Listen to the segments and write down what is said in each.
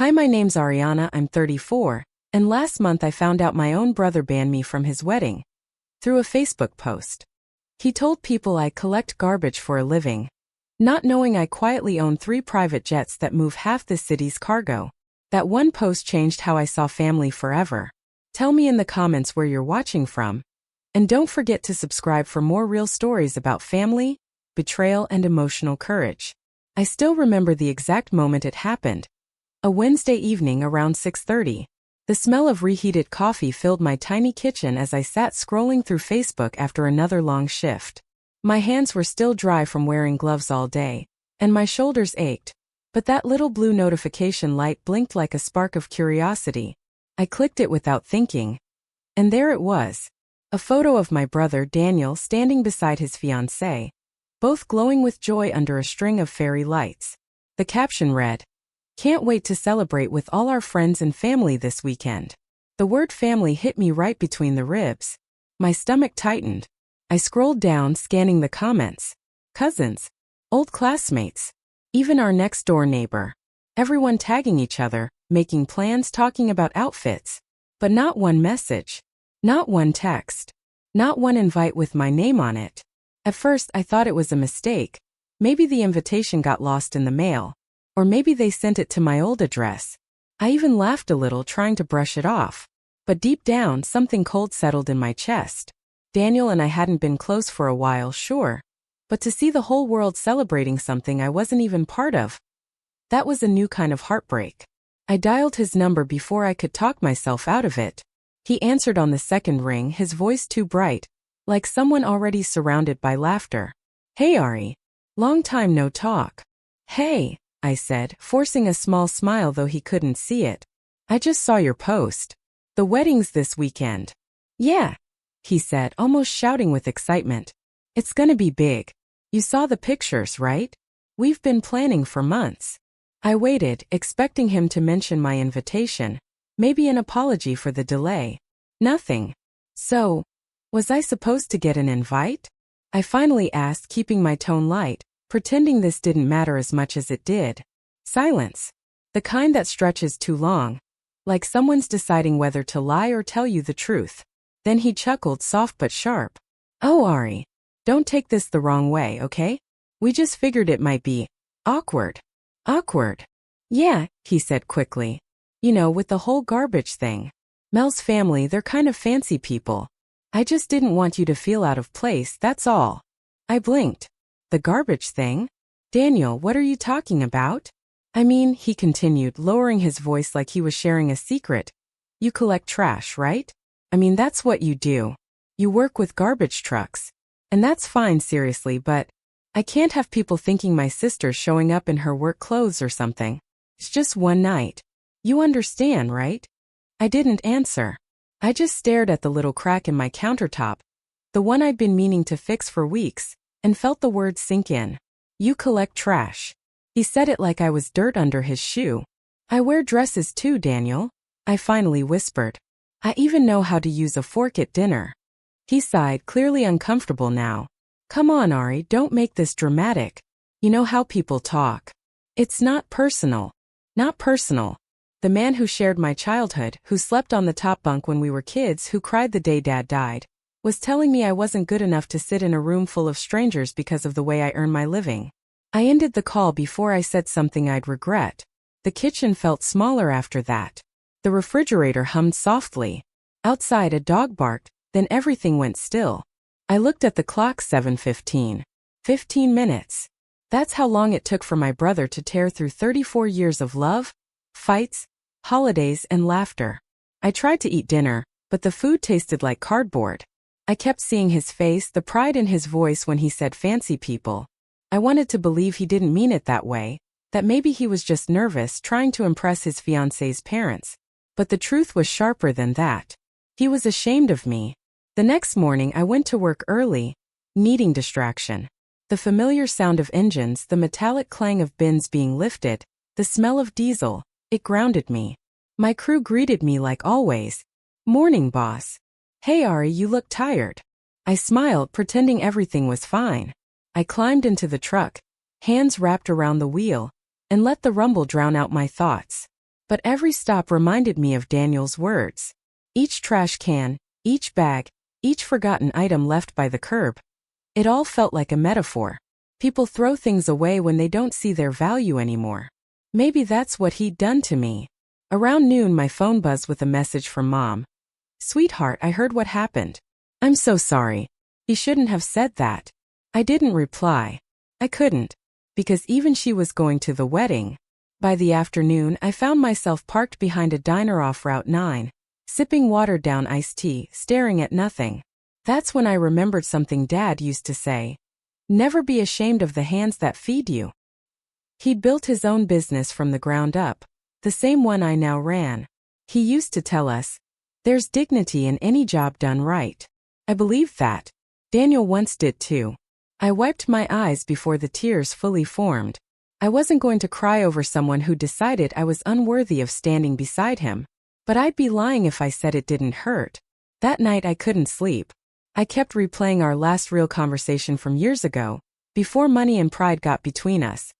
Hi, my name's Ariana, I'm 34, and last month I found out my own brother banned me from his wedding. Through a Facebook post. He told people I collect garbage for a living. Not knowing I quietly own 3 private jets that move half the city's cargo. That one post changed how I saw family forever. Tell me in the comments where you're watching from. And don't forget to subscribe for more real stories about family, betrayal, and emotional courage. I still remember the exact moment it happened. A Wednesday evening around 6:30. The smell of reheated coffee filled my tiny kitchen as I sat scrolling through Facebook after another long shift. My hands were still dry from wearing gloves all day, and my shoulders ached. But that little blue notification light blinked like a spark of curiosity. I clicked it without thinking. And there it was. A photo of my brother Daniel standing beside his fiancée, both glowing with joy under a string of fairy lights. The caption read, "Can't wait to celebrate with all our friends and family this weekend." The word family hit me right between the ribs. My stomach tightened. I scrolled down, scanning the comments. Cousins, old classmates, even our next-door neighbor. Everyone tagging each other, making plans, talking about outfits. But not one message. Not one text. Not one invite with my name on it. At first I thought it was a mistake. Maybe the invitation got lost in the mail. Or maybe they sent it to my old address. I even laughed a little, trying to brush it off. But deep down, something cold settled in my chest. Daniel and I hadn't been close for a while, sure. But to see the whole world celebrating something I wasn't even part of, that was a new kind of heartbreak. I dialed his number before I could talk myself out of it. He answered on the second ring, his voice too bright, like someone already surrounded by laughter. "Hey Ari. Long time no talk." "Hey," I said, forcing a small smile though he couldn't see it. "I just saw your post. The wedding's this weekend." "Yeah," he said, almost shouting with excitement. "It's gonna be big. You saw the pictures, right? We've been planning for months." I waited, expecting him to mention my invitation, maybe an apology for the delay. Nothing. "So, was I supposed to get an invite?" I finally asked, keeping my tone light, pretending this didn't matter as much as it did. Silence. The kind that stretches too long. Like someone's deciding whether to lie or tell you the truth. Then he chuckled, soft but sharp. "Oh Ari, don't take this the wrong way, okay? We just figured it might be awkward." "Awkward?" "Yeah," he said quickly. "You know, with the whole garbage thing. Mel's family, they're kind of fancy people. I just didn't want you to feel out of place, that's all." I blinked. "The garbage thing? Daniel, what are you talking about?" "I mean," he continued, lowering his voice like he was sharing a secret. "You collect trash, right? I mean, that's what you do. You work with garbage trucks. And that's fine, seriously, but I can't have people thinking my sister's showing up in her work clothes or something. It's just one night. You understand, right?" I didn't answer. I just stared at the little crack in my countertop, the one I'd been meaning to fix for weeks, and felt the words sink in. "You collect trash." He said it like I was dirt under his shoe. "I wear dresses too, Daniel," I finally whispered. "I even know how to use a fork at dinner." He sighed, clearly uncomfortable now. "Come on, Ari, don't make this dramatic. You know how people talk. It's not personal." "Not personal." The man who shared my childhood, who slept on the top bunk when we were kids, who cried the day Dad died, was telling me I wasn't good enough to sit in a room full of strangers because of the way I earn my living. I ended the call before I said something I'd regret. The kitchen felt smaller after that. The refrigerator hummed softly. Outside a dog barked, then everything went still. I looked at the clock, 7:15. 15 minutes. That's how long it took for my brother to tear through 34 years of love, fights, holidays, and laughter. I tried to eat dinner, but the food tasted like cardboard. I kept seeing his face, the pride in his voice when he said fancy people. I wanted to believe he didn't mean it that way, that maybe he was just nervous, trying to impress his fiancée's parents. But the truth was sharper than that. He was ashamed of me. The next morning I went to work early, needing distraction. The familiar sound of engines, the metallic clang of bins being lifted, the smell of diesel, it grounded me. My crew greeted me like always. "Morning, boss." "Hey Ari, you look tired." I smiled, pretending everything was fine. I climbed into the truck, hands wrapped around the wheel, and let the rumble drown out my thoughts. But every stop reminded me of Daniel's words. Each trash can, each bag, each forgotten item left by the curb. It all felt like a metaphor. People throw things away when they don't see their value anymore. Maybe that's what he'd done to me. Around noon, my phone buzzed with a message from Mom. "Sweetheart, I heard what happened. I'm so sorry. He shouldn't have said that." I didn't reply. I couldn't. Because even she was going to the wedding. By the afternoon, I found myself parked behind a diner off Route 9, sipping watered-down iced tea, staring at nothing. That's when I remembered something Dad used to say. Never be ashamed of the hands that feed you. He'd built his own business from the ground up, the same one I now ran. He used to tell us, "There's dignity in any job done right." I believed that. Daniel once did too. I wiped my eyes before the tears fully formed. I wasn't going to cry over someone who decided I was unworthy of standing beside him. But I'd be lying if I said it didn't hurt. That night I couldn't sleep. I kept replaying our last real conversation from years ago, before money and pride got between us.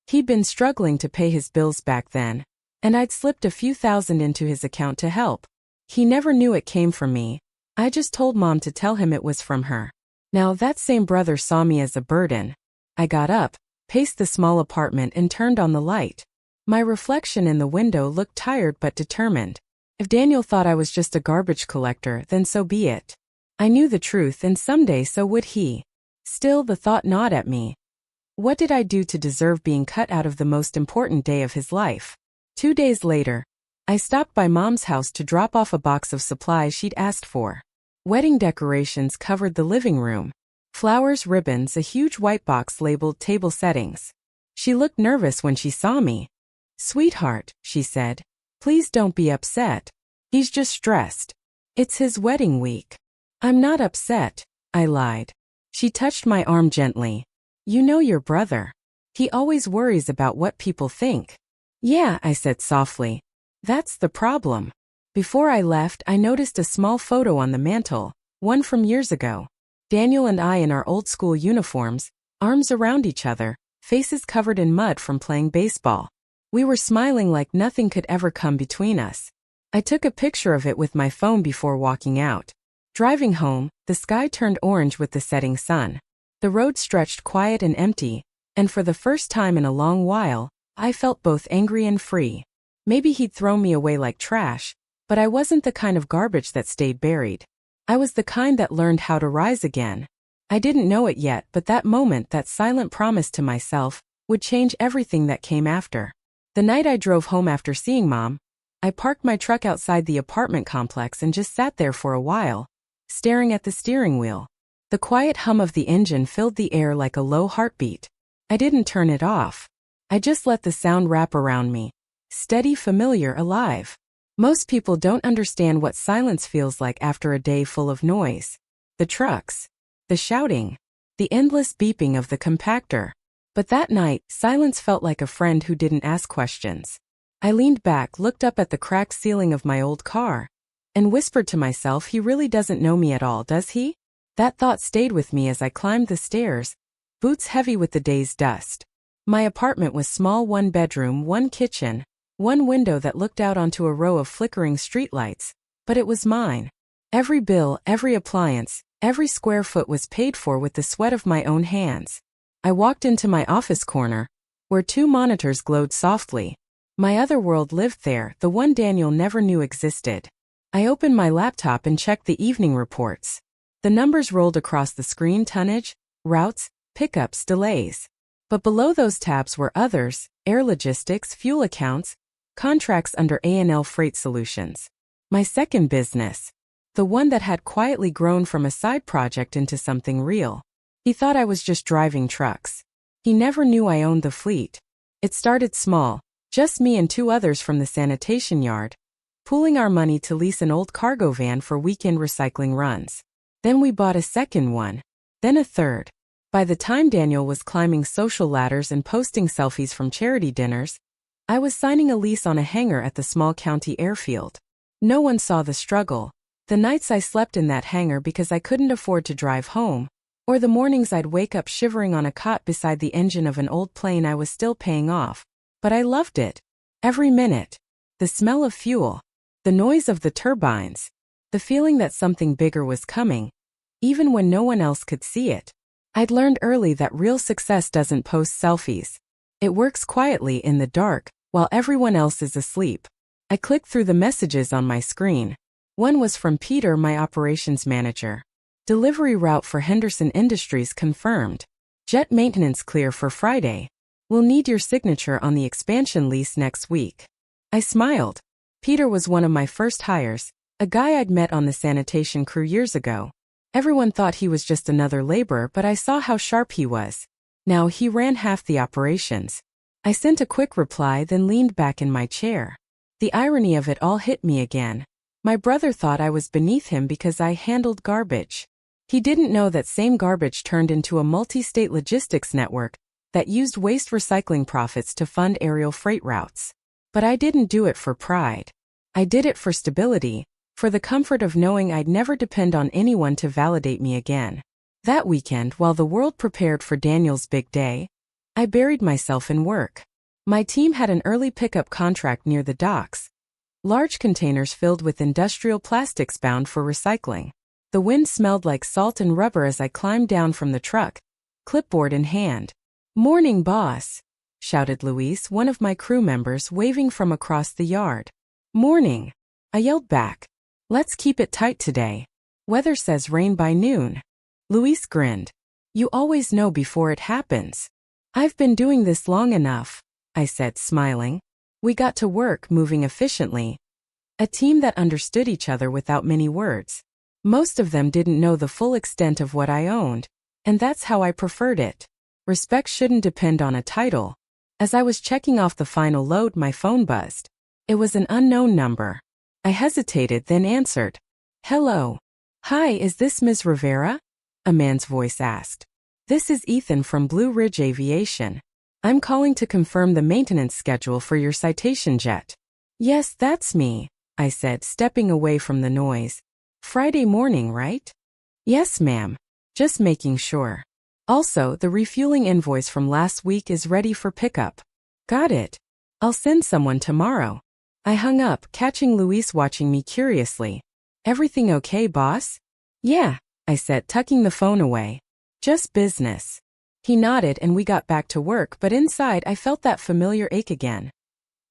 He'd been struggling to pay his bills back then, and I'd slipped a few thousand into his account to help. He never knew it came from me. I just told Mom to tell him it was from her. Now that same brother saw me as a burden. I got up, paced the small apartment and turned on the light. My reflection in the window looked tired but determined. If Daniel thought I was just a garbage collector, then so be it. I knew the truth, and someday so would he. Still, the thought gnawed at me. What did I do to deserve being cut out of the most important day of his life? 2 days later, I stopped by Mom's house to drop off a box of supplies she'd asked for. Wedding decorations covered the living room. Flowers, ribbons, a huge white box labeled table settings. She looked nervous when she saw me. "Sweetheart," she said, "please don't be upset. He's just stressed. It's his wedding week." "I'm not upset," I lied. She touched my arm gently. "You know your brother. He always worries about what people think." "Yeah," I said softly. "That's the problem." Before I left, I noticed a small photo on the mantel, one from years ago. Daniel and I in our old school uniforms, arms around each other, faces covered in mud from playing baseball. We were smiling like nothing could ever come between us. I took a picture of it with my phone before walking out. Driving home, the sky turned orange with the setting sun. The road stretched quiet and empty, and for the first time in a long while, I felt both angry and free. Maybe he'd throw me away like trash, but I wasn't the kind of garbage that stayed buried. I was the kind that learned how to rise again. I didn't know it yet, but that moment, that silent promise to myself, would change everything that came after. The night I drove home after seeing Mom, I parked my truck outside the apartment complex and just sat there for a while, staring at the steering wheel. The quiet hum of the engine filled the air like a low heartbeat. I didn't turn it off. I just let the sound wrap around me. Steady, familiar, alive. Most people don't understand what silence feels like after a day full of noise. The trucks, the shouting, the endless beeping of the compactor. But that night, silence felt like a friend who didn't ask questions. I leaned back, looked up at the cracked ceiling of my old car, and whispered to myself, "He really doesn't know me at all, does he?" That thought stayed with me as I climbed the stairs, boots heavy with the day's dust. My apartment was small, one bedroom, one kitchen, one window that looked out onto a row of flickering streetlights, but it was mine. Every bill, every appliance, every square foot was paid for with the sweat of my own hands. I walked into my office corner, where 2 monitors glowed softly. My other world lived there, the one Daniel never knew existed. I opened my laptop and checked the evening reports. The numbers rolled across the screen: tonnage, routes, pickups, delays. But below those tabs were others: air logistics, fuel accounts, contracts under A&L Freight Solutions. My second business. The one that had quietly grown from a side project into something real. He thought I was just driving trucks. He never knew I owned the fleet. It started small, just me and 2 others from the sanitation yard, pooling our money to lease an old cargo van for weekend recycling runs. Then we bought a second one, then a third. By the time Daniel was climbing social ladders and posting selfies from charity dinners, I was signing a lease on a hangar at the small county airfield. No one saw the struggle. The nights I slept in that hangar because I couldn't afford to drive home, or the mornings I'd wake up shivering on a cot beside the engine of an old plane I was still paying off. But I loved it. Every minute. the smell of fuel, the noise of the turbines, the feeling that something bigger was coming, even when no one else could see it. I'd learned early that real success doesn't post selfies. It works quietly in the dark, while everyone else is asleep. I clicked through the messages on my screen. One was from Peter, my operations manager. Delivery route for Henderson Industries confirmed. Jet maintenance clear for Friday. We'll need your signature on the expansion lease next week. I smiled. Peter was one of my first hires, a guy I'd met on the sanitation crew years ago. Everyone thought he was just another laborer, but I saw how sharp he was. Now he ran half the operations. I sent a quick reply, then leaned back in my chair. The irony of it all hit me again. My brother thought I was beneath him because I handled garbage. He didn't know that same garbage turned into a multi-state logistics network that used waste recycling profits to fund aerial freight routes. But I didn't do it for pride. I did it for stability, for the comfort of knowing I'd never depend on anyone to validate me again. That weekend, while the world prepared for Daniel's big day, I buried myself in work. My team had an early pickup contract near the docks. Large containers filled with industrial plastics bound for recycling. The wind smelled like salt and rubber as I climbed down from the truck, clipboard in hand. "Morning, boss," shouted Luis, one of my crew members, waving from across the yard. "Morning," I yelled back. "Let's keep it tight today. Weather says rain by noon." Luis grinned. "You always know before it happens." "I've been doing this long enough," I said, smiling. We got to work, moving efficiently. A team that understood each other without many words. Most of them didn't know the full extent of what I owned, and that's how I preferred it. Respect shouldn't depend on a title. As I was checking off the final load, my phone buzzed. It was an unknown number. I hesitated, then answered. "Hello. Hi, is this Ms. Rivera?" a man's voice asked. "This is Ethan from Blue Ridge Aviation. I'm calling to confirm the maintenance schedule for your Citation jet." "Yes, that's me," I said, stepping away from the noise. "Friday morning, right?" "Yes, ma'am. Just making sure. Also, the refueling invoice from last week is ready for pickup." "Got it. I'll send someone tomorrow." I hung up, catching Luis watching me curiously. "Everything okay, boss?" "Yeah," I said, tucking the phone away. "Just business." He nodded and we got back to work, but inside I felt that familiar ache again.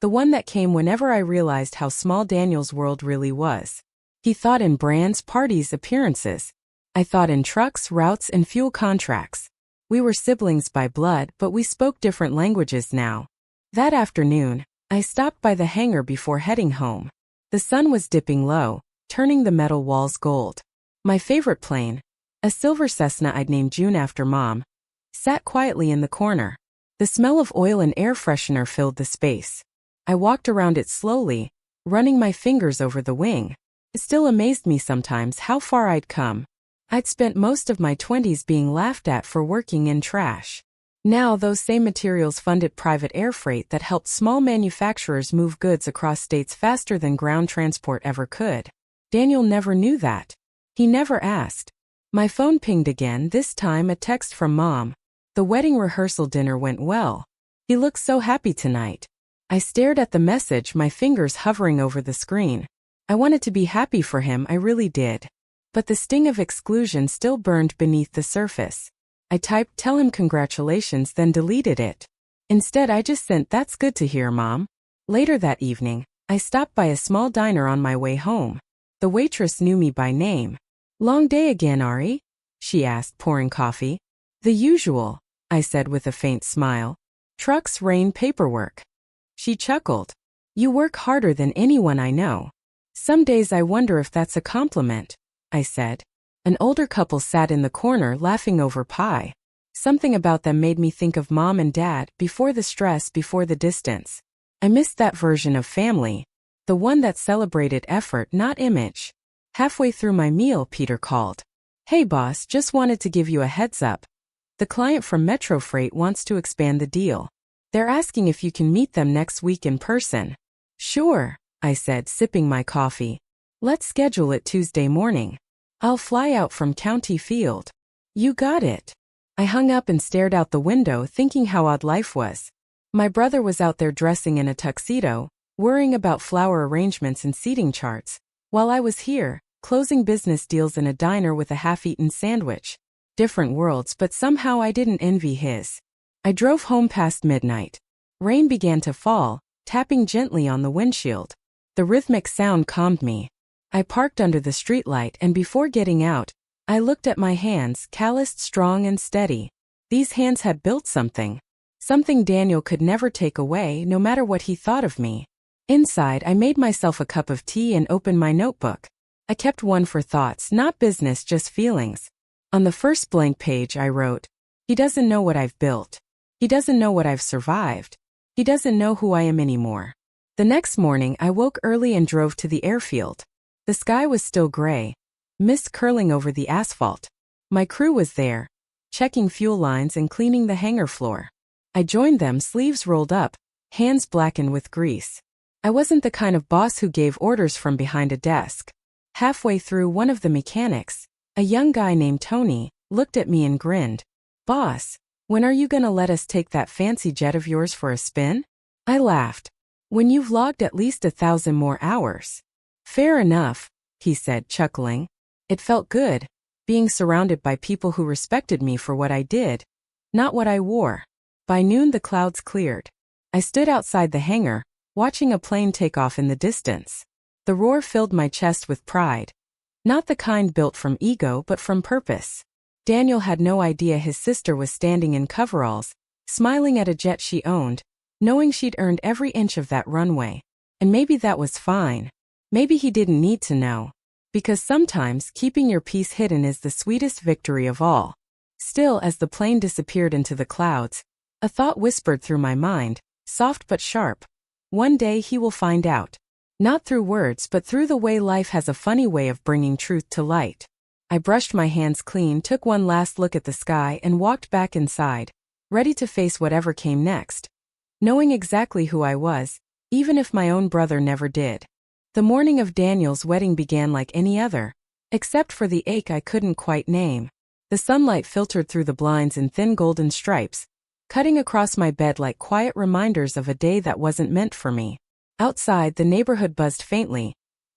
The one that came whenever I realized how small Daniel's world really was. He thought in brands, parties, appearances. I thought in trucks, routes, and fuel contracts. We were siblings by blood, but we spoke different languages now. That afternoon, I stopped by the hangar before heading home. The sun was dipping low, turning the metal walls gold. My favorite plane, a silver Cessna I'd named June after Mom, sat quietly in the corner. The smell of oil and air freshener filled the space. I walked around it slowly, running my fingers over the wing. It still amazed me sometimes how far I'd come. I'd spent most of my 20s being laughed at for working in trash. Now those same materials funded private air freight that helped small manufacturers move goods across states faster than ground transport ever could. Daniel never knew that. He never asked. My phone pinged again, this time a text from Mom. The wedding rehearsal dinner went well. He looked so happy tonight. I stared at the message, my fingers hovering over the screen. I wanted to be happy for him, I really did. But the sting of exclusion still burned beneath the surface. I typed, "Tell him congratulations," then deleted it. Instead, I just sent, "That's good to hear, Mom." Later that evening, I stopped by a small diner on my way home. The waitress knew me by name. "Long day again, Ari?" she asked, pouring coffee. "The usual," I said with a faint smile. "Trucks, rain, paperwork." She chuckled. "You work harder than anyone I know." "Some days I wonder if that's a compliment," I said. An older couple sat in the corner laughing over pie. Something about them made me think of Mom and Dad, before the stress, before the distance. I missed that version of family. The one that celebrated effort, not image. Halfway through my meal, Peter called. "Hey boss, just wanted to give you a heads up. The client from Metro Freight wants to expand the deal. They're asking if you can meet them next week in person." "Sure," I said, sipping my coffee. "Let's schedule it Tuesday morning. I'll fly out from County Field." "You got it." I hung up and stared out the window, thinking how odd life was. My brother was out there dressing in a tuxedo, worrying about flower arrangements and seating charts, while I was here, closing business deals in a diner with a half-eaten sandwich. Different worlds, but somehow I didn't envy his. I drove home past midnight. Rain began to fall, tapping gently on the windshield. The rhythmic sound calmed me. I parked under the streetlight, and before getting out, I looked at my hands, calloused, strong and steady. These hands had built something. Something Daniel could never take away, no matter what he thought of me. Inside, I made myself a cup of tea and opened my notebook. I kept one for thoughts, not business, just feelings. On the first blank page I wrote, "He doesn't know what I've built. He doesn't know what I've survived. He doesn't know who I am anymore." The next morning I woke early and drove to the airfield. The sky was still gray, mist curling over the asphalt. My crew was there, checking fuel lines and cleaning the hangar floor. I joined them, sleeves rolled up, hands blackened with grease. I wasn't the kind of boss who gave orders from behind a desk. Halfway through, one of the mechanics, a young guy named Tony, looked at me and grinned. "Boss, when are you gonna let us take that fancy jet of yours for a spin?" I laughed. "When you've logged at least 1,000 more hours." "Fair enough," he said, chuckling. It felt good, being surrounded by people who respected me for what I did, not what I wore. By noon the clouds cleared. I stood outside the hangar, watching a plane take off in the distance. The roar filled my chest with pride. Not the kind built from ego but from purpose. Daniel had no idea his sister was standing in coveralls, smiling at a jet she owned, knowing she'd earned every inch of that runway. And maybe that was fine. Maybe he didn't need to know. Because sometimes keeping your peace hidden is the sweetest victory of all. Still, as the plane disappeared into the clouds, a thought whispered through my mind, soft but sharp. One day he will find out. Not through words but through the way life has a funny way of bringing truth to light. I brushed my hands clean, took one last look at the sky and walked back inside, ready to face whatever came next. Knowing exactly who I was, even if my own brother never did. The morning of Daniel's wedding began like any other, except for the ache I couldn't quite name. The sunlight filtered through the blinds in thin golden stripes, cutting across my bed like quiet reminders of a day that wasn't meant for me. Outside, the neighborhood buzzed faintly.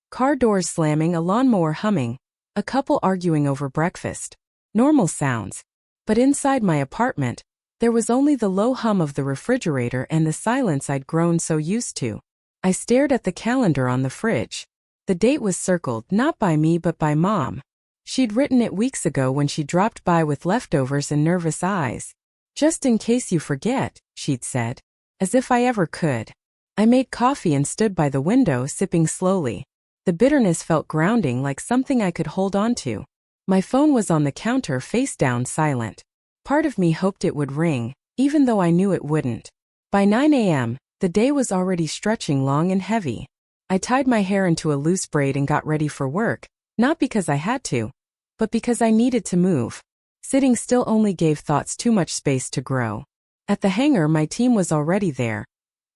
Car doors slamming, a lawnmower humming, a couple arguing over breakfast. Normal sounds. But inside my apartment, there was only the low hum of the refrigerator and the silence I'd grown so used to. I stared at the calendar on the fridge. The date was circled, not by me but by Mom. She'd written it weeks ago when she dropped by with leftovers and nervous eyes. "Just in case you forget," she'd said. As if I ever could. I made coffee and stood by the window, sipping slowly. The bitterness felt grounding, like something I could hold on to. My phone was on the counter, face down, silent. Part of me hoped it would ring, even though I knew it wouldn't. By 9 a.m., the day was already stretching long and heavy. I tied my hair into a loose braid and got ready for work, not because I had to, but because I needed to move. Sitting still only gave thoughts too much space to grow. At the hangar, my team was already there,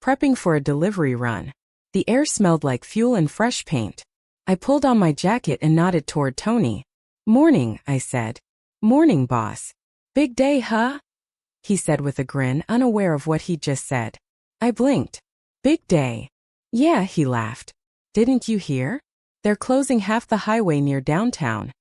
prepping for a delivery run. The air smelled like fuel and fresh paint. I pulled on my jacket and nodded toward Tony. "Morning," I said. "Morning, boss." "Big day, huh?" he said with a grin, unaware of what he'd just said. I blinked. "Big day." "Yeah," he laughed. "Didn't you hear? They're closing half the highway near downtown.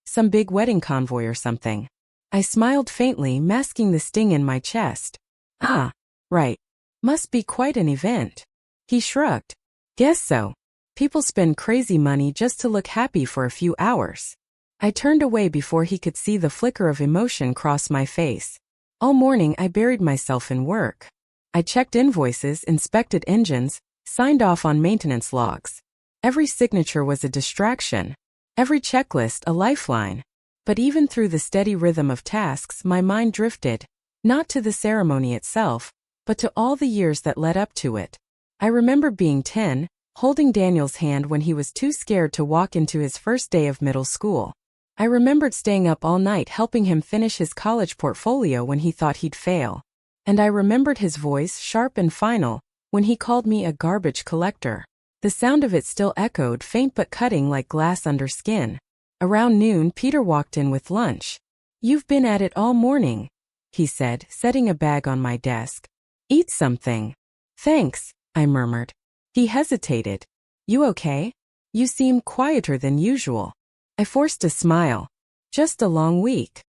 Some big wedding convoy or something." I smiled faintly, masking the sting in my chest. "Ah, right. Must be quite an event." He shrugged. "Guess so. People spend crazy money just to look happy for a few hours." I turned away before he could see the flicker of emotion cross my face. All morning I buried myself in work. I checked invoices, inspected engines, signed off on maintenance logs. Every signature was a distraction. Every checklist a lifeline. But even through the steady rhythm of tasks, my mind drifted, not to the ceremony itself, but to all the years that led up to it. I remember being 10, holding Daniel's hand when he was too scared to walk into his first day of middle school. I remembered staying up all night helping him finish his college portfolio when he thought he'd fail. And I remembered his voice, sharp and final, when he called me a garbage collector. The sound of it still echoed, faint but cutting like glass under skin. Around noon, Peter walked in with lunch. "You've been at it all morning," he said, setting a bag on my desk. "Eat something." "Thanks," I murmured. He hesitated. You okay? You seem quieter than usual. I forced a smile. Just a long week.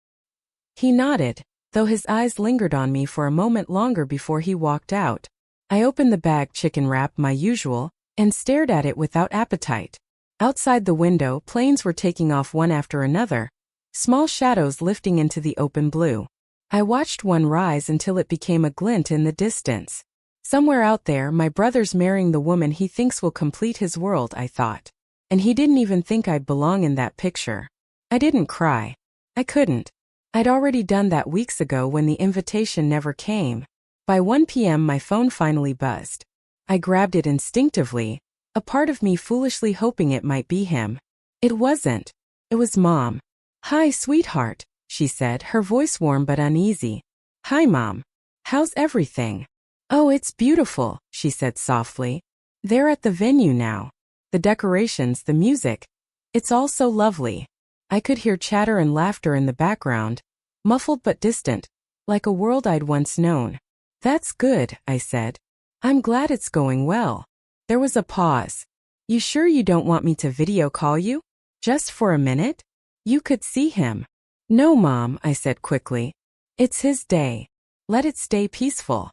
He nodded, though his eyes lingered on me for a moment longer before he walked out. I opened the bag chicken wrap, my usual, and stared at it without appetite. Outside the window, planes were taking off one after another, small shadows lifting into the open blue. I watched one rise until it became a glint in the distance. Somewhere out there, my brother's marrying the woman he thinks will complete his world, I thought. And he didn't even think I'd belong in that picture. I didn't cry. I couldn't. I'd already done that weeks ago when the invitation never came. By 1 p.m. my phone finally buzzed. I grabbed it instinctively, a part of me foolishly hoping it might be him. It wasn't. It was Mom. Hi, sweetheart, she said, her voice warm but uneasy. Hi, Mom. How's everything? Oh, it's beautiful, she said softly. They're at the venue now. The decorations, the music. It's all so lovely. I could hear chatter and laughter in the background, muffled but distant, like a world I'd once known. That's good, I said. I'm glad it's going well. There was a pause. You sure you don't want me to video call you? Just for a minute? You could see him. No, Mom, I said quickly. It's his day. Let it stay peaceful.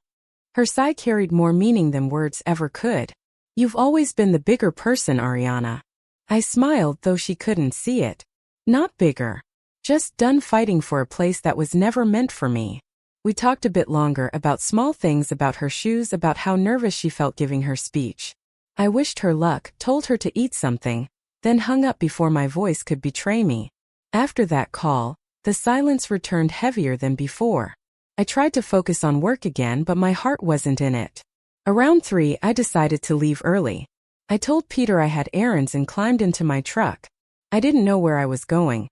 Her sigh carried more meaning than words ever could. You've always been the bigger person, Ariana. I smiled, though she couldn't see it. Not bigger. Just done fighting for a place that was never meant for me. We talked a bit longer about small things, about her shoes, about how nervous she felt giving her speech. I wished her luck, told her to eat something, then hung up before my voice could betray me. After that call, the silence returned heavier than before. I tried to focus on work again, but my heart wasn't in it. Around 3, I decided to leave early. I told Peter I had errands and climbed into my truck. I didn't know where I was going,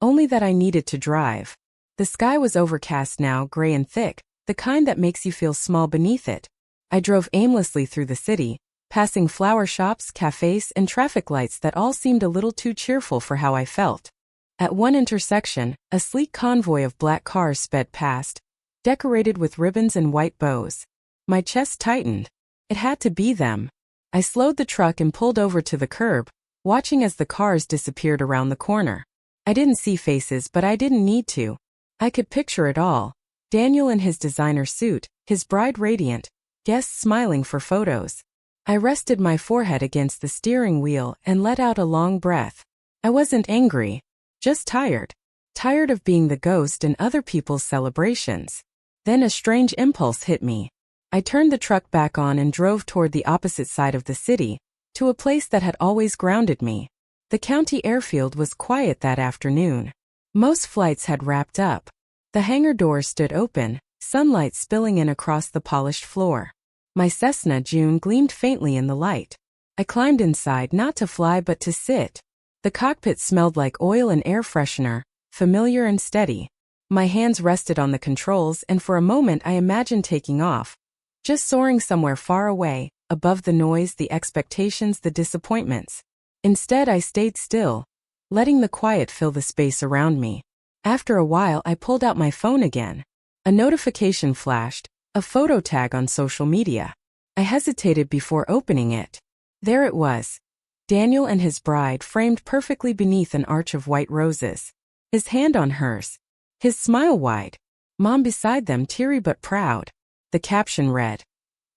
only that I needed to drive. The sky was overcast now, gray and thick, the kind that makes you feel small beneath it. I drove aimlessly through the city, passing flower shops, cafes, and traffic lights that all seemed a little too cheerful for how I felt. At one intersection, a sleek convoy of black cars sped past, decorated with ribbons and white bows. My chest tightened. It had to be them. I slowed the truck and pulled over to the curb, watching as the cars disappeared around the corner. I didn't see faces, but I didn't need to. I could picture it all. Daniel in his designer suit, his bride radiant, guests smiling for photos. I rested my forehead against the steering wheel and let out a long breath. I wasn't angry, just tired. Tired of being the ghost in other people's celebrations. Then a strange impulse hit me. I turned the truck back on and drove toward the opposite side of the city, to a place that had always grounded me. The county airfield was quiet that afternoon. Most flights had wrapped up. The hangar doors stood open, sunlight spilling in across the polished floor. My Cessna June gleamed faintly in the light. I climbed inside not to fly but to sit. The cockpit smelled like oil and air freshener, familiar and steady. My hands rested on the controls, and for a moment I imagined taking off. Just soaring somewhere far away, above the noise, the expectations, the disappointments. Instead I stayed still, letting the quiet fill the space around me. After a while I pulled out my phone again. A notification flashed, a photo tag on social media. I hesitated before opening it. There it was. Daniel and his bride framed perfectly beneath an arch of white roses. His hand on hers. His smile wide. Mom beside them, teary but proud. The caption read,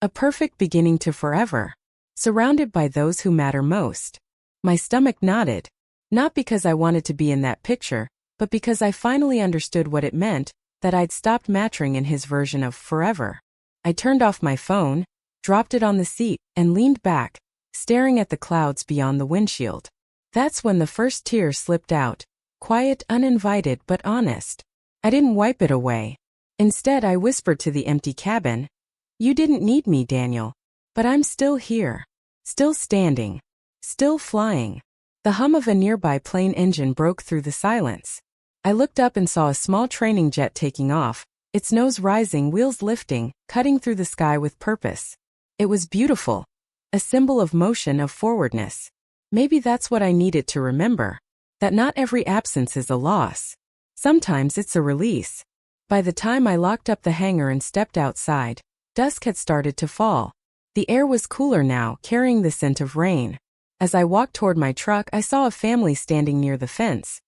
"A perfect beginning to forever. Surrounded by those who matter most." My stomach nodded. Not because I wanted to be in that picture, but because I finally understood what it meant, that I'd stopped mattering in his version of forever. I turned off my phone, dropped it on the seat, and leaned back, staring at the clouds beyond the windshield. That's when the first tear slipped out, quiet, uninvited, but honest. I didn't wipe it away. Instead, I whispered to the empty cabin, "You didn't need me, Daniel. But I'm still here. Still standing. Still flying." The hum of a nearby plane engine broke through the silence. I looked up and saw a small training jet taking off, its nose rising, wheels lifting, cutting through the sky with purpose. It was beautiful. A symbol of motion, of forwardness. Maybe that's what I needed to remember. That not every absence is a loss. Sometimes it's a release. By the time I locked up the hangar and stepped outside, dusk had started to fall. The air was cooler now, carrying the scent of rain. As I walked toward my truck, I saw a family standing near the fence.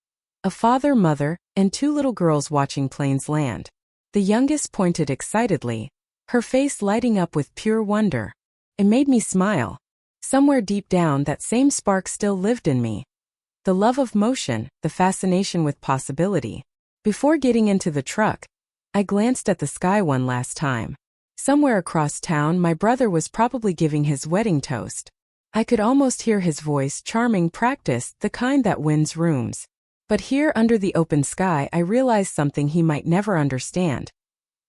A father, mother, and 2 little girls watching planes land. The youngest pointed excitedly, her face lighting up with pure wonder. It made me smile. Somewhere deep down, that same spark still lived in me. The love of motion, the fascination with possibility. Before getting into the truck, I glanced at the sky one last time. Somewhere across town, my brother was probably giving his wedding toast. I could almost hear his voice, charming, practiced, the kind that wins rooms. But here under the open sky, I realized something he might never understand.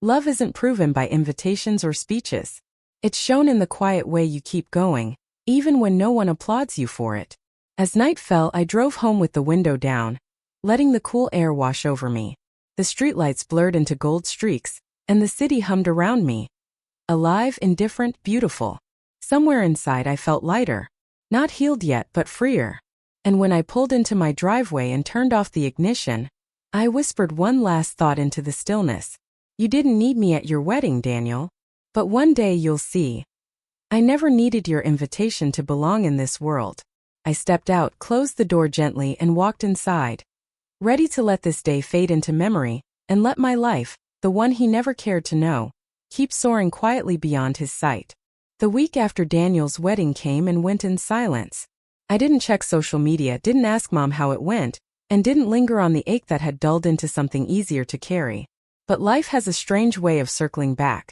Love isn't proven by invitations or speeches. It's shown in the quiet way you keep going, even when no one applauds you for it. As night fell, I drove home with the window down, letting the cool air wash over me. The streetlights blurred into gold streaks, and the city hummed around me. Alive, indifferent, beautiful. Somewhere inside I felt lighter. Not healed yet, but freer. And when I pulled into my driveway and turned off the ignition, I whispered one last thought into the stillness. You didn't need me at your wedding, Daniel. But one day you'll see. I never needed your invitation to belong in this world. I stepped out, closed the door gently, and walked inside. Ready to let this day fade into memory, and let my life, the one he never cared to know, keep soaring quietly beyond his sight. The week after Daniel's wedding came and went in silence. I didn't check social media, didn't ask Mom how it went, and didn't linger on the ache that had dulled into something easier to carry. But life has a strange way of circling back.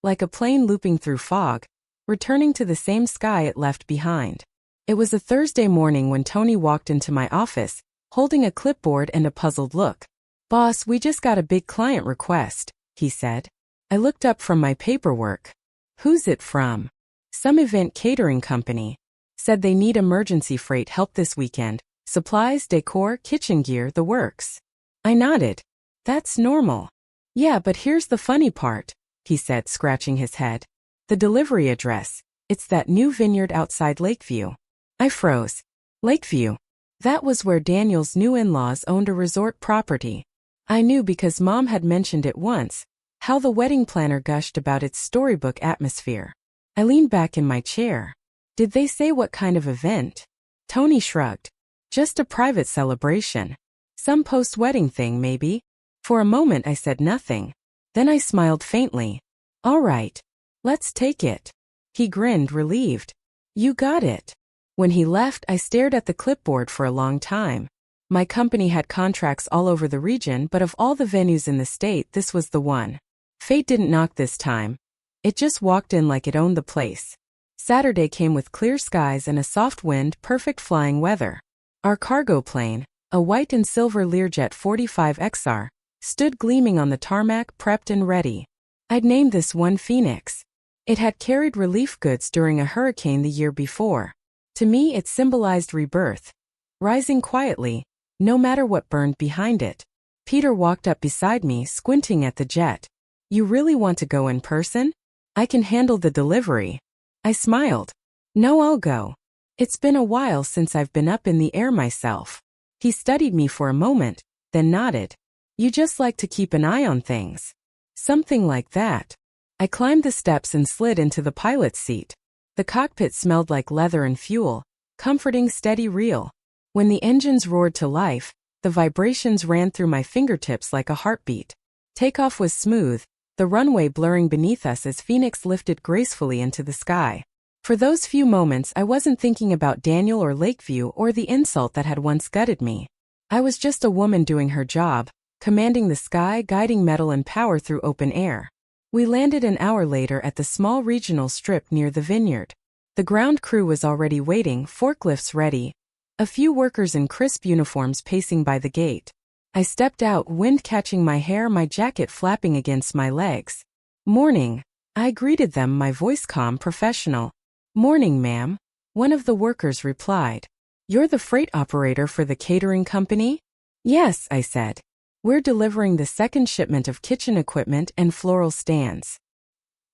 Like a plane looping through fog, returning to the same sky it left behind. It was a Thursday morning when Tony walked into my office, holding a clipboard and a puzzled look. "Boss, we just got a big client request," he said. I looked up from my paperwork. "Who's it from?" "Some event catering company. Said they need emergency freight help this weekend. Supplies, decor, kitchen gear, the works." I nodded. "That's normal." "Yeah, but here's the funny part," he said, scratching his head. "The delivery address. It's that new vineyard outside Lakeview." I froze. Lakeview. That was where Daniel's new in-laws owned a resort property. I knew because Mom had mentioned it once, how the wedding planner gushed about its storybook atmosphere. I leaned back in my chair. Did they say what kind of event? Tony shrugged. "Just a private celebration. Some post-wedding thing, maybe." For a moment I said nothing. Then I smiled faintly. "All right. Let's take it." He grinned, relieved. "You got it." When he left, I stared at the clipboard for a long time. My company had contracts all over the region, but of all the venues in the state, this was the one. Fate didn't knock this time. It just walked in like it owned the place. Saturday came with clear skies and a soft wind, perfect flying weather. Our cargo plane, a white and silver Learjet 45XR, stood gleaming on the tarmac, prepped and ready. I'd named this one Phoenix. It had carried relief goods during a hurricane the year before. To me, it symbolized rebirth. Rising quietly, no matter what burned behind it. Peter walked up beside me, squinting at the jet. "You really want to go in person? I can handle the delivery." I smiled. "No, I'll go. It's been a while since I've been up in the air myself." He studied me for a moment, then nodded. "You just like to keep an eye on things." "Something like that." I climbed the steps and slid into the pilot's seat. The cockpit smelled like leather and fuel, comforting, steady, real. When the engines roared to life, the vibrations ran through my fingertips like a heartbeat. Takeoff was smooth, the runway blurring beneath us as Phoenix lifted gracefully into the sky. For those few moments, I wasn't thinking about Daniel or Lakeview or the insult that had once gutted me. I was just a woman doing her job, commanding the sky, guiding metal and power through open air. We landed an hour later at the small regional strip near the vineyard. The ground crew was already waiting, forklifts ready. A few workers in crisp uniforms pacing by the gate. I stepped out, wind catching my hair, my jacket flapping against my legs. "Morning." I greeted them, my voice calm, professional. "Morning, ma'am," one of the workers replied. "You're the freight operator for the catering company?" "Yes," I said. "We're delivering the second shipment of kitchen equipment and floral stands."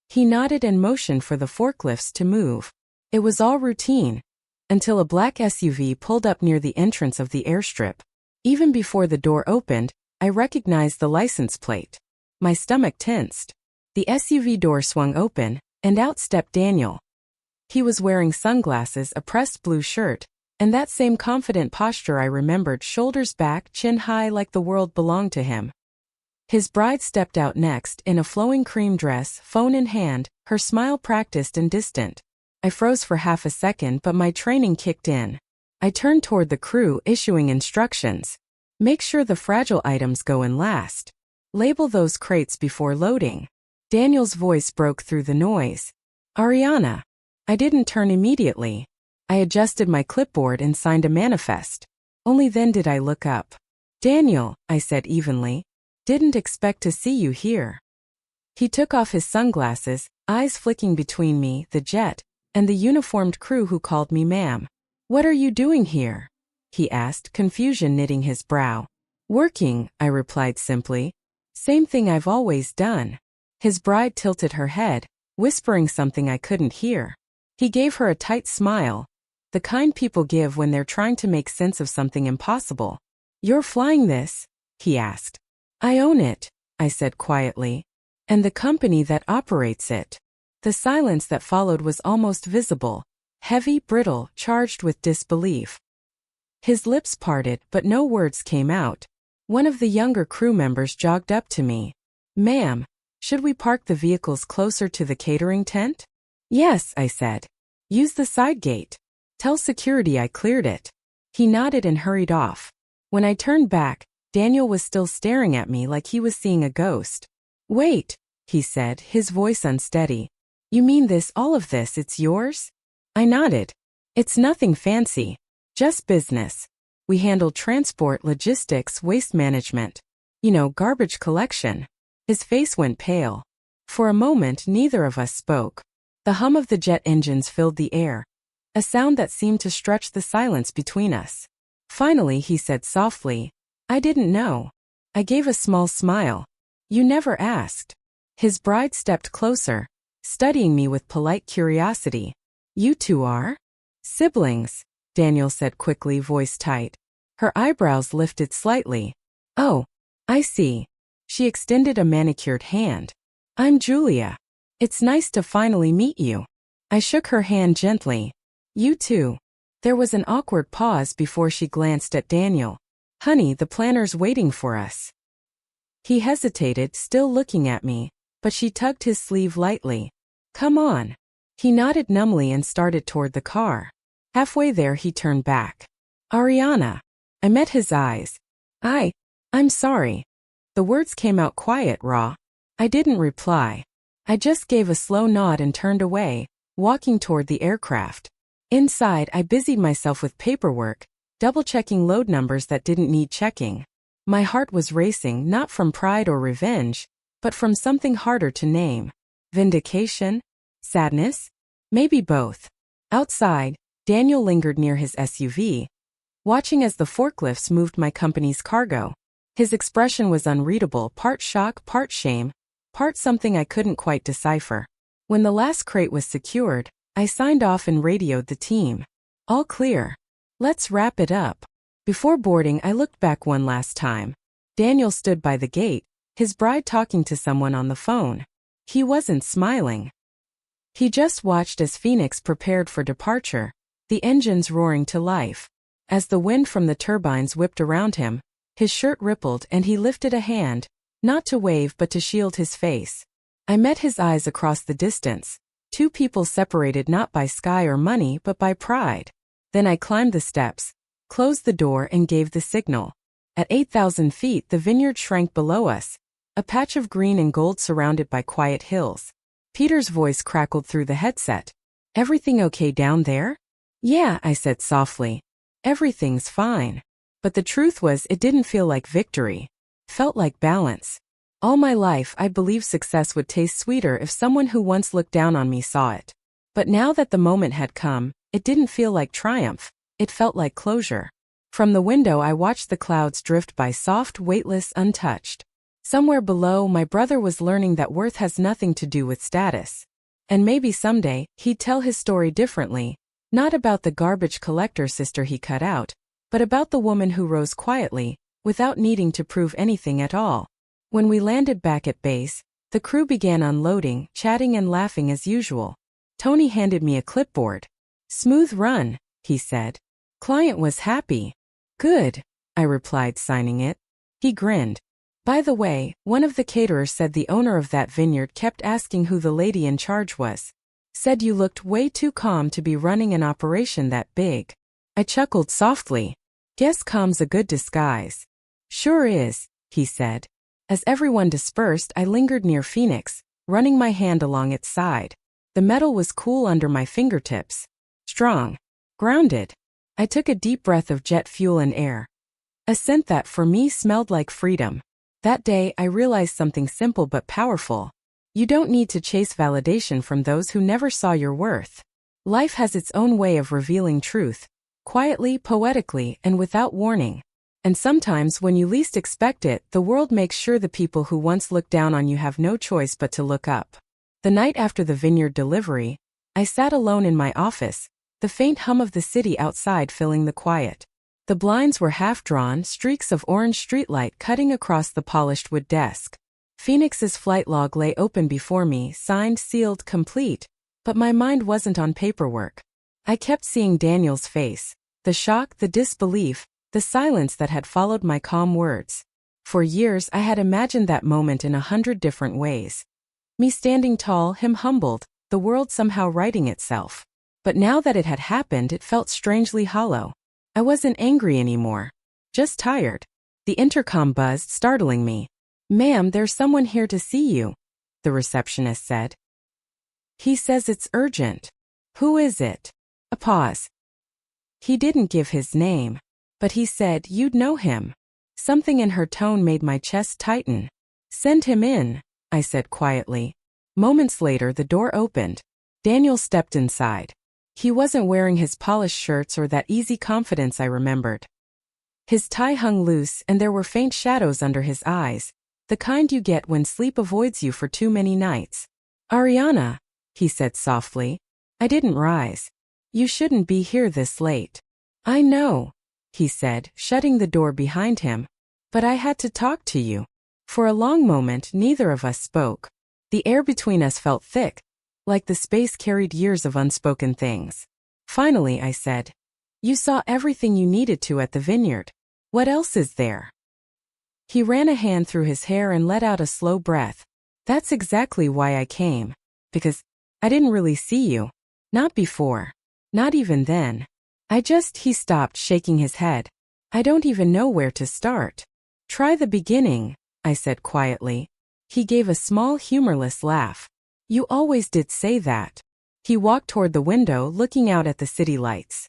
He nodded and motioned for the forklifts to move. It was all routine, until a black SUV pulled up near the entrance of the airstrip. Even before the door opened, I recognized the license plate. My stomach tensed. The SUV door swung open, and out stepped Daniel, He was wearing sunglasses, a pressed blue shirt, and that same confident posture I remembered, shoulders back, chin high, like the world belonged to him. His bride stepped out next, in a flowing cream dress, phone in hand, her smile practiced and distant. I froze for half a second, but my training kicked in. I turned toward the crew, issuing instructions. Make sure the fragile items go in last. Label those crates before loading. Daniel's voice broke through the noise. Ariana. I didn't turn immediately. I adjusted my clipboard and signed a manifest. Only then did I look up. Daniel, I said evenly. Didn't expect to see you here. He took off his sunglasses, eyes flicking between me, the jet, and the uniformed crew who called me ma'am. What are you doing here? He asked, confusion knitting his brow. Working, I replied simply. Same thing I've always done. His bride tilted her head, whispering something I couldn't hear. He gave her a tight smile, the kind people give when they're trying to make sense of something impossible. You're flying this? He asked. I own it, I said quietly. And the company that operates it. The silence that followed was almost visible, heavy, brittle, charged with disbelief. His lips parted, but no words came out. One of the younger crew members jogged up to me. Ma'am, should we park the vehicles closer to the catering tent? Yes, I said. Use the side gate. Tell security I cleared it. He nodded and hurried off. When I turned back, Daniel was still staring at me like he was seeing a ghost. Wait, he said, his voice unsteady. You mean this, all of this, it's yours? I nodded. It's nothing fancy. Just business. We handle transport, logistics, waste management. You know, garbage collection. His face went pale. For a moment, neither of us spoke. The hum of the jet engines filled the air, a sound that seemed to stretch the silence between us. Finally, he said softly, I didn't know. I gave a small smile. You never asked. His bride stepped closer, studying me with polite curiosity. You two are? Siblings, Daniel said quickly, voice tight. Her eyebrows lifted slightly. Oh, I see. She extended a manicured hand. I'm Julia. It's nice to finally meet you. I shook her hand gently. You too. There was an awkward pause before she glanced at Daniel. Honey, the planner's waiting for us. He hesitated, still looking at me, but she tugged his sleeve lightly. Come on. He nodded numbly and started toward the car. Halfway there he turned back. Ariana. I met his eyes. I'm sorry. The words came out quiet, raw. I didn't reply. I just gave a slow nod and turned away, walking toward the aircraft. Inside, I busied myself with paperwork, double-checking load numbers that didn't need checking. My heart was racing, not from pride or revenge, but from something harder to name. Vindication? Sadness? Maybe both. Outside, Daniel lingered near his SUV, watching as the forklifts moved my company's cargo. His expression was unreadable, part shock, part shame, part something I couldn't quite decipher. When the last crate was secured, I signed off and radioed the team. All clear. Let's wrap it up. Before boarding, I looked back one last time. Daniel stood by the gate, his bride talking to someone on the phone. He wasn't smiling. He just watched as Phoenix prepared for departure, the engines roaring to life. As the wind from the turbines whipped around him, his shirt rippled and he lifted a hand, not to wave but to shield his face. I met his eyes across the distance, two people separated not by sky or money but by pride. Then I climbed the steps, closed the door and gave the signal. At 8,000 feet the vineyard shrank below us, a patch of green and gold surrounded by quiet hills. Peter's voice crackled through the headset. Everything okay down there? Yeah, I said softly. Everything's fine. But the truth was it didn't feel like victory. Felt like balance. All my life I believed success would taste sweeter if someone who once looked down on me saw it. But now that the moment had come, it didn't feel like triumph. It felt like closure. From the window I watched the clouds drift by, soft, weightless, untouched. Somewhere below, my brother was learning that worth has nothing to do with status. And maybe someday, he'd tell his story differently, not about the garbage collector sister he cut out, but about the woman who rose quietly, without needing to prove anything at all. When we landed back at base, the crew began unloading, chatting and laughing as usual. Tony handed me a clipboard. "Smooth run," he said. "Client was happy." "Good," I replied, signing it. He grinned. "By the way, one of the caterers said the owner of that vineyard kept asking who the lady in charge was. Said you looked way too calm to be running an operation that big." I chuckled softly. "Guess calm's a good disguise." "Sure is," he said. As everyone dispersed, I lingered near Phoenix, running my hand along its side. The metal was cool under my fingertips. Strong. Grounded. I took a deep breath of jet fuel and air. A scent that, for me, smelled like freedom. That day, I realized something simple but powerful. You don't need to chase validation from those who never saw your worth. Life has its own way of revealing truth, quietly, poetically, and without warning. And sometimes, when you least expect it, the world makes sure the people who once looked down on you have no choice but to look up. The night after the vineyard delivery, I sat alone in my office, the faint hum of the city outside filling the quiet. The blinds were half-drawn, streaks of orange streetlight cutting across the polished wood desk. Phoenix's flight log lay open before me, signed, sealed, complete, but my mind wasn't on paperwork. I kept seeing Daniel's face, the shock, the disbelief, the silence that had followed my calm words. For years I had imagined that moment in 100 different ways. Me standing tall, him humbled, the world somehow righting itself. But now that it had happened, it felt strangely hollow. I wasn't angry anymore. Just tired. The intercom buzzed, startling me. "Ma'am, there's someone here to see you," the receptionist said. "He says it's urgent." "Who is it?" A pause. "He didn't give his name, but he said you'd know him." Something in her tone made my chest tighten. "Send him in," I said quietly. Moments later, the door opened. Daniel stepped inside. He wasn't wearing his polished shirts or that easy confidence I remembered. His tie hung loose and there were faint shadows under his eyes, the kind you get when sleep avoids you for too many nights. "Ariana," he said softly. I didn't rise. "You shouldn't be here this late." "I know," he said, shutting the door behind him. "But I had to talk to you." For a long moment, neither of us spoke. The air between us felt thick, like the space carried years of unspoken things. Finally, I said, "You saw everything you needed to at the vineyard. What else is there?" He ran a hand through his hair and let out a slow breath. "That's exactly why I came. Because I didn't really see you. Not before. Not even then. He stopped, shaking his head. "I don't even know where to start." "Try the beginning," I said quietly. He gave a small, humorless laugh. "You always did say that." He walked toward the window, looking out at the city lights.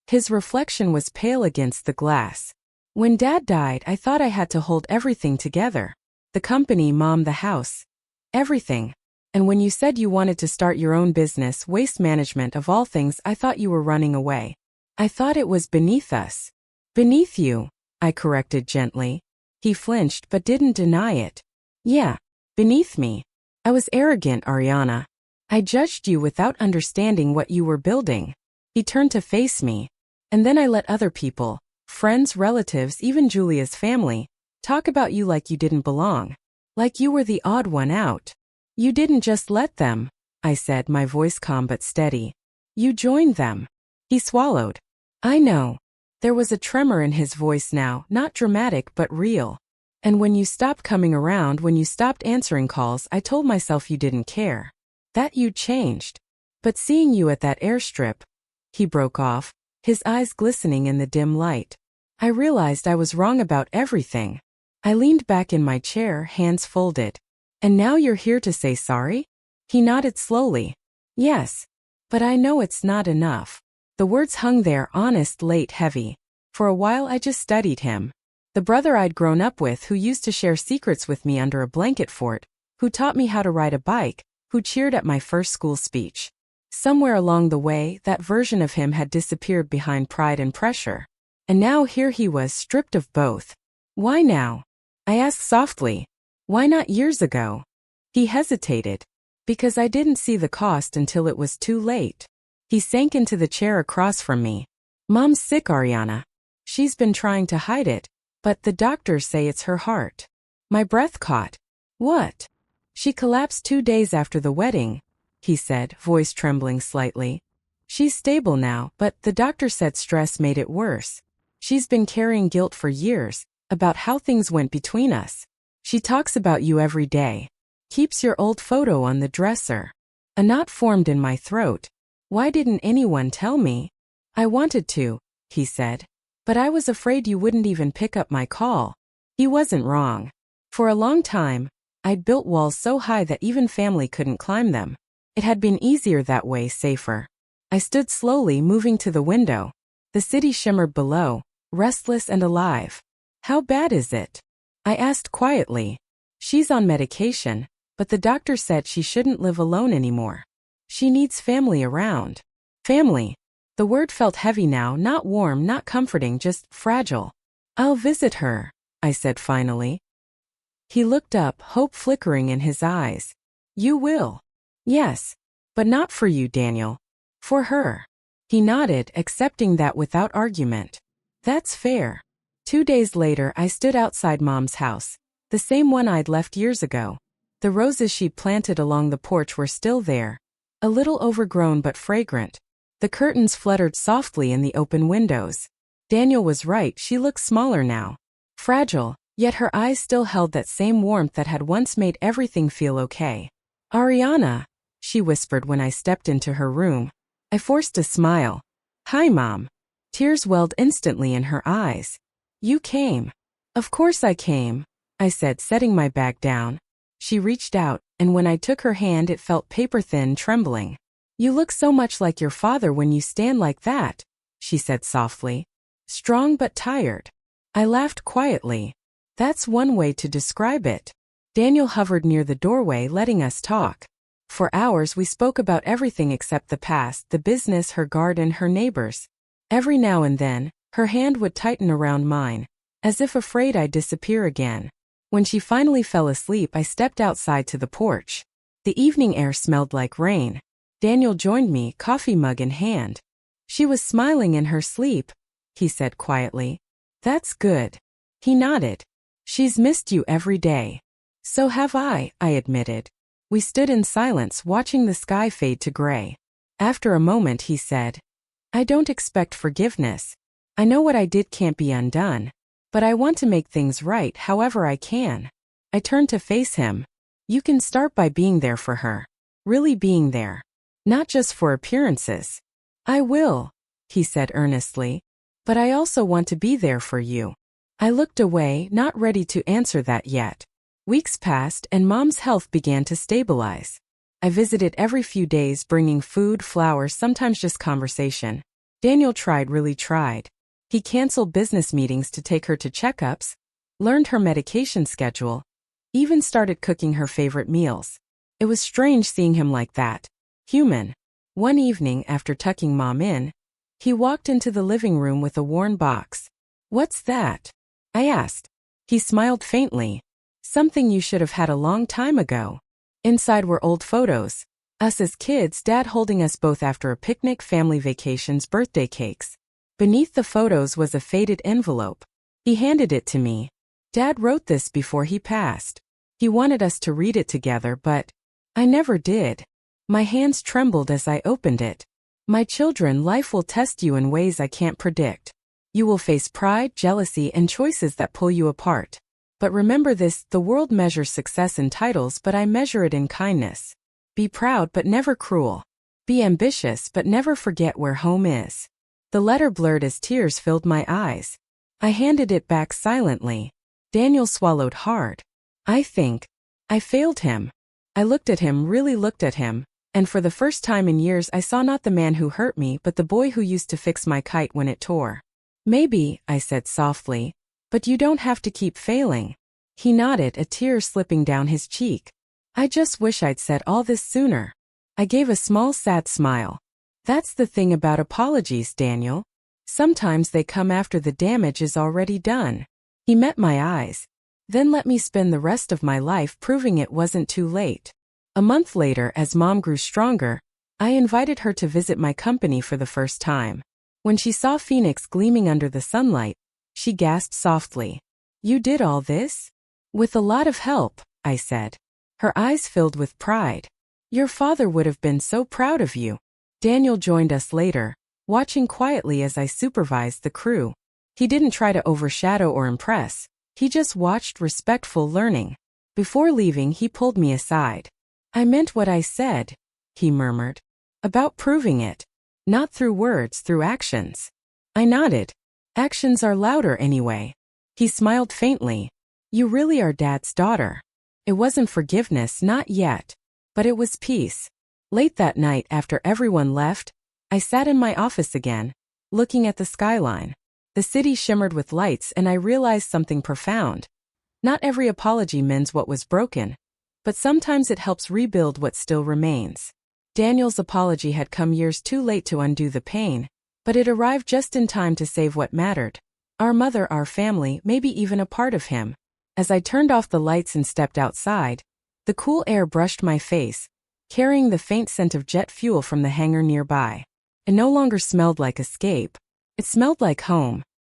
His reflection was pale against the glass. "When Dad died, I thought I had to hold everything together. The company, Mom, the house. Everything. And when you said you wanted to start your own business, waste management of all things, I thought you were running away. I thought it was beneath us." "Beneath you," I corrected gently. He flinched but didn't deny it. "Yeah, beneath me. I was arrogant, Ariana. I judged you without understanding what you were building." He turned to face me. "And then I let other people, friends, relatives, even Julia's family, talk about you like you didn't belong. Like you were the odd one out." "You didn't just let them," I said, my voice calm but steady. "You joined them." He swallowed. "I know." There was a tremor in his voice now, not dramatic but real. "And when you stopped coming around, when you stopped answering calls, I told myself you didn't care. That you'd changed. But seeing you at that airstrip..." He broke off, his eyes glistening in the dim light. I realized I was wrong about everything. I leaned back in my chair, hands folded. "And now you're here to say sorry?" He nodded slowly. "Yes. But I know it's not enough." The words hung there, honest, late, heavy. For a while I just studied him. The brother I'd grown up with, who used to share secrets with me under a blanket fort, who taught me how to ride a bike, who cheered at my first school speech. Somewhere along the way, that version of him had disappeared behind pride and pressure. And now here he was, stripped of both. "Why now?" I asked softly. "Why not years ago?" He hesitated. "Because I didn't see the cost until it was too late." He sank into the chair across from me. "Mom's sick, Ariana. She's been trying to hide it, but the doctors say it's her heart." My breath caught. "What?" "She collapsed 2 days after the wedding. he said, voice trembling slightly. She's stable now, but the doctor said stress made it worse. She's been carrying guilt for years, about how things went between us. She talks about you every day. Keeps your old photo on the dresser. A knot formed in my throat. Why didn't anyone tell me? I wanted to, he said. But I was afraid you wouldn't even pick up my call. He wasn't wrong. For a long time, I'd built walls so high that even family couldn't climb them. It had been easier that way, safer. I stood slowly, moving to the window. The city shimmered below, restless and alive. How bad is it? I asked quietly. She's on medication, but the doctor said she shouldn't live alone anymore. She needs family around. Family. The word felt heavy now, not warm, not comforting, just fragile. I'll visit her, I said finally. He looked up, hope flickering in his eyes. You will? Yes. But not for you, Daniel. For her. He nodded, accepting that without argument. That's fair. 2 days later, I stood outside Mom's house, the same one I'd left years ago. The roses she'd planted along the porch were still there, a little overgrown but fragrant. The curtains fluttered softly in the open windows. Daniel was right, she looked smaller now. Fragile, yet her eyes still held that same warmth that had once made everything feel okay. Ariana, she whispered when I stepped into her room. I forced a smile. Hi, Mom. Tears welled instantly in her eyes. You came. Of course I came, I said, setting my bag down. She reached out, and when I took her hand it felt paper-thin, trembling. You look so much like your father when you stand like that, she said softly. Strong but tired. I laughed quietly. That's one way to describe it. Daniel hovered near the doorway, letting us talk. For hours we spoke about everything except the past, the business, her garden, her neighbors. Every now and then, her hand would tighten around mine, as if afraid I'd disappear again. When she finally fell asleep, I stepped outside to the porch. The evening air smelled like rain. Daniel joined me, coffee mug in hand. She was smiling in her sleep, he said quietly. That's good. He nodded. She's missed you every day. So have I admitted. We stood in silence, watching the sky fade to gray. After a moment he said, I don't expect forgiveness. I know what I did can't be undone. But I want to make things right however I can. I turned to face him. You can start by being there for her. Really being there. Not just for appearances. I will, he said earnestly. But I also want to be there for you. I looked away, not ready to answer that yet. Weeks passed and Mom's health began to stabilize. I visited every few days, bringing food, flowers, sometimes just conversation. Daniel really tried. He canceled business meetings to take her to checkups, learned her medication schedule, even started cooking her favorite meals. It was strange seeing him like that. Human. One evening, after tucking Mom in, he walked into the living room with a worn box. What's that? I asked. He smiled faintly. Something you should have had a long time ago. Inside were old photos. Us as kids, Dad holding us both after a picnic, family vacations, birthday cakes. Beneath the photos was a faded envelope. He handed it to me. Dad wrote this before he passed. He wanted us to read it together, but I never did. My hands trembled as I opened it. My children, life will test you in ways I can't predict. You will face pride, jealousy, and choices that pull you apart. But remember this, the world measures success in titles, but I measure it in kindness. Be proud but never cruel. Be ambitious but never forget where home is. The letter blurred as tears filled my eyes. I handed it back silently. Daniel swallowed hard. I think I failed him. I looked at him, really looked at him, and for the first time in years I saw not the man who hurt me but the boy who used to fix my kite when it tore. Maybe, I said softly, but you don't have to keep failing. He nodded, a tear slipping down his cheek. I just wish I'd said all this sooner. I gave a small sad smile. That's the thing about apologies, Daniel. Sometimes they come after the damage is already done. He met my eyes. Then let me spend the rest of my life proving it wasn't too late. A month later, as Mom grew stronger, I invited her to visit my company for the first time. When she saw Phoenix gleaming under the sunlight, she gasped softly. You did all this? With a lot of help, I said. Her eyes filled with pride. Your father would have been so proud of you. Daniel joined us later, watching quietly as I supervised the crew. He didn't try to overshadow or impress. He just watched, respectful learning. Before leaving, he pulled me aside. I meant what I said, he murmured. About proving it. Not through words, through actions. I nodded. Actions are louder anyway. He smiled faintly. You really are Dad's daughter. It wasn't forgiveness, not yet. But it was peace. Late that night, after everyone left, I sat in my office again, looking at the skyline. The city shimmered with lights, and I realized something profound. Not every apology mends what was broken, but sometimes it helps rebuild what still remains. Daniel's apology had come years too late to undo the pain, but it arrived just in time to save what mattered. Our mother, our family, maybe even a part of him. As I turned off the lights and stepped outside, the cool air brushed my face, carrying the faint scent of jet fuel from the hangar nearby. It no longer smelled like escape. It smelled like home.